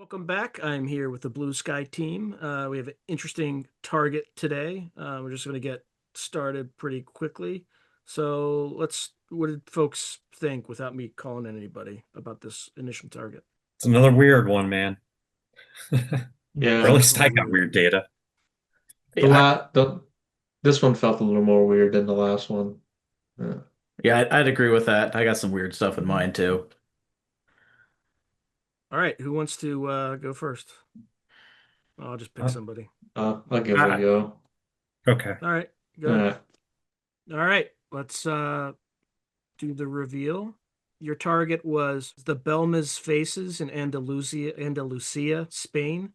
Welcome back. I'm here with the Blue Sky team. We have an interesting target today. We're just going to get started pretty quickly. What did folks think without me calling in anybody about this initial target? It's another weird one, man. Or at Yeah, least I Definitely got weird. weird data. the I, la the this one felt a little more weird than the last one. Yeah. Yeah, I'd agree with that. I got some weird stuff in mind too. All right, who wants to go first? I'll just pick uh, somebody. I'll give it a I, go. okay. All right, All good. right. All right, let's do the reveal. Your target was the Belmez Faces in Andalusia, Spain,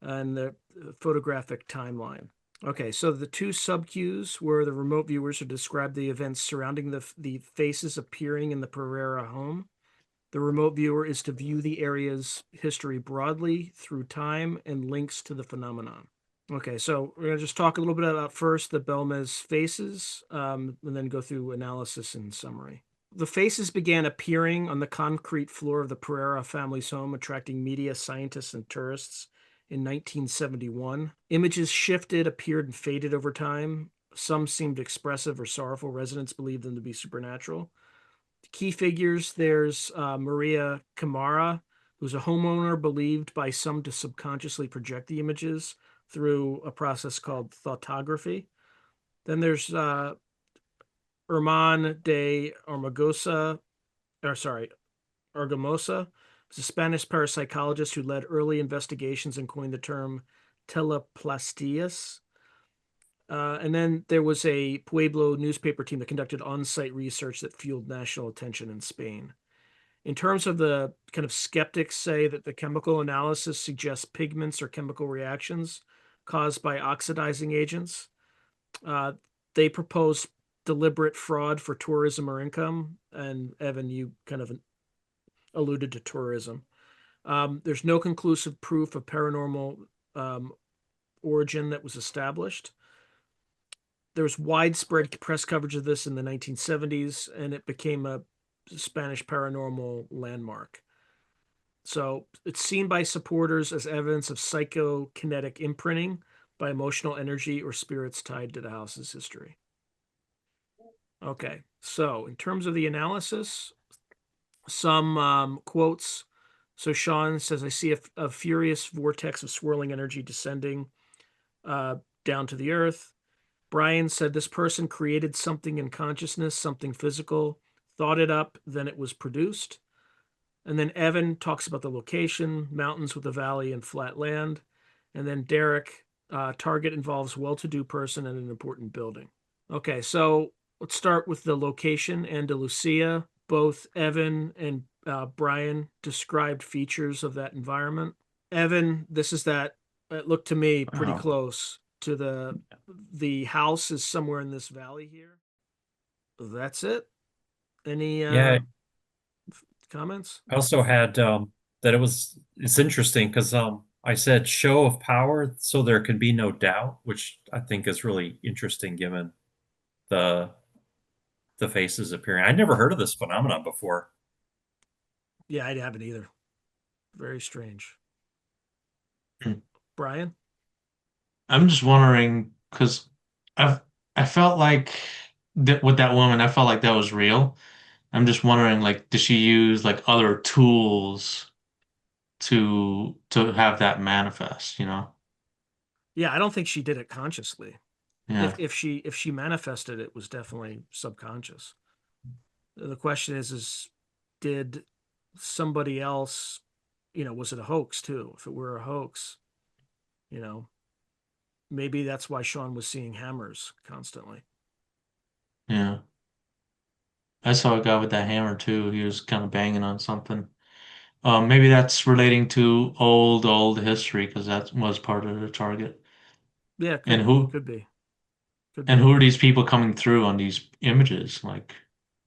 and the photographic timeline. Okay, so the two sub-cues were the remote viewers who described the events surrounding the faces appearing in the Pereira home. The remote viewer is to view the area's history broadly through time and links to the phenomenon. Okay, so we're going to just talk a little bit about first the Belmez faces, and then go through analysis and summary. The faces began appearing on the concrete floor of the Pereira family's home, attracting media, scientists, and tourists in 1971. Images shifted, appeared, and faded over time. Some seemed expressive or sorrowful. Residents believed them to be supernatural. Key figures, there's Maria Camara, who's a homeowner believed by some to subconsciously project the images through a process called thoughtography. Then there's Herman de Armagosa, or sorry, Argamosa, was a Spanish parapsychologist who led early investigations and coined the term teleplastias. And then there was a Pueblo newspaper team that conducted on site research that fueled national attention in Spain. In terms of the kind of skeptics say that the chemical analysis suggests pigments or chemical reactions caused by oxidizing agents. Uh, they propose deliberate fraud for tourism or income. And Evan, you kind of alluded to tourism. There's no conclusive proof of paranormal um, origin that was established. There was widespread press coverage of this in the 1970s, and it became a Spanish paranormal landmark. So it's seen by supporters as evidence of psychokinetic imprinting by emotional energy or spirits tied to the house's history. Okay, so in terms of the analysis, some quotes. So Sean says, I see a furious vortex of swirling energy descending uh, down to the earth. Brian said this person created something in consciousness, something physical, thought it up, then it was produced. And then Evan talks about the location, mountains with a valley and flat land. And then Derek, target involves well-to-do person and an important building. Okay, so let's start with the location, Andalusia. Both Evan and Brian described features of that environment. Evan, this is that, it looked to me pretty Wow. close to the house is somewhere in this valley here. That's it. Any Yeah, comments? I also had that it's interesting because I said show of power, so there can be no doubt, which I think is really interesting given the the faces appearing. I'd never heard of this phenomenon before. Yeah, I haven't either. Very strange. Hmm. Brian? I'm just wondering because I I felt like that with that woman, I felt like that was real. I'm just wondering, like, did she use like other tools to have that manifest, you know? Yeah, I don't think she did it consciously. Yeah. If she manifested it was definitely subconscious. The question is did somebody else, was it a hoax too? If it were a hoax, you know, maybe that's why Sean was seeing hammers constantly. Yeah. I saw a guy with that hammer too. He was kind of banging on something. Maybe that's relating to old history because that was part of the target. Yeah, And could be. Could and be. who are these people coming through on these images? Like,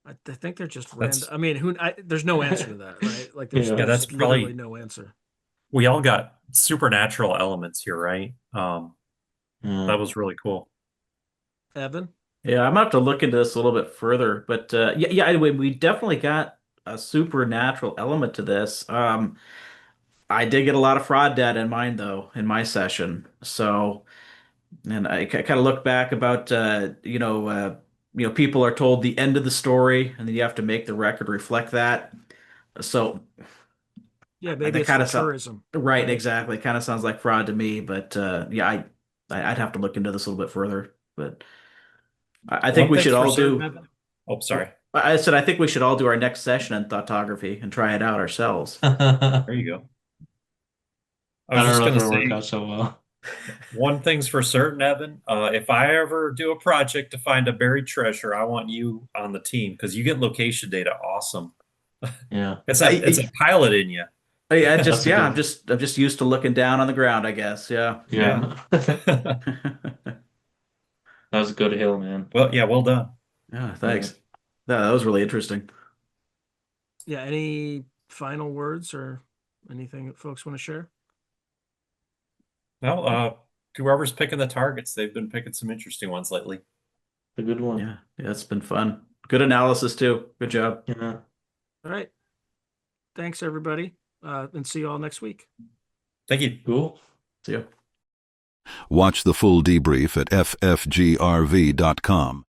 I think they're just random. That's I mean, there's no answer to that, right? Like there's yeah, yeah, that's there's literally probably no answer. we all got supernatural elements here, right? yeah. That was really cool. Evan? Yeah, I'm gonna have to look into this a little bit further, but yeah, anyway, we definitely got a supernatural element to this. I did get a lot of fraud data in mine though in my session. So, and I kind of look back about people are told the end of the story, and then you have to make the record reflect that. So Yeah, maybe that it's kind for of sounds tourism. right, exactly. Kind of sounds like fraud to me, but yeah, I'd have to look into this a little bit further. But I think One we thing's should for all certain, do. Evan. Oh, sorry. I said I think we should all do our next session in thoughtography and try it out ourselves. There you go. I I was don't just know if going to it'll work say, out so well. one thing's for certain, Evan. If I ever do a project to find a buried treasure, I want you on the team because you get location data awesome. Yeah. It's a pilot in you. That's a good I'm one. just used to looking down on the ground, I guess. Yeah. Yeah. That was a good hill, man. Well, yeah, well done. Yeah, thanks. That was really interesting. Yeah, any final words or anything that folks want to share? Well, whoever's picking the targets, they've been picking some interesting ones lately. A good one. Yeah, it's been fun. Good analysis too. Good job. Yeah. All right. Thanks, everybody, and see you all next week. Thank you. Cool. See you. Watch the full debrief at ffgrv.com.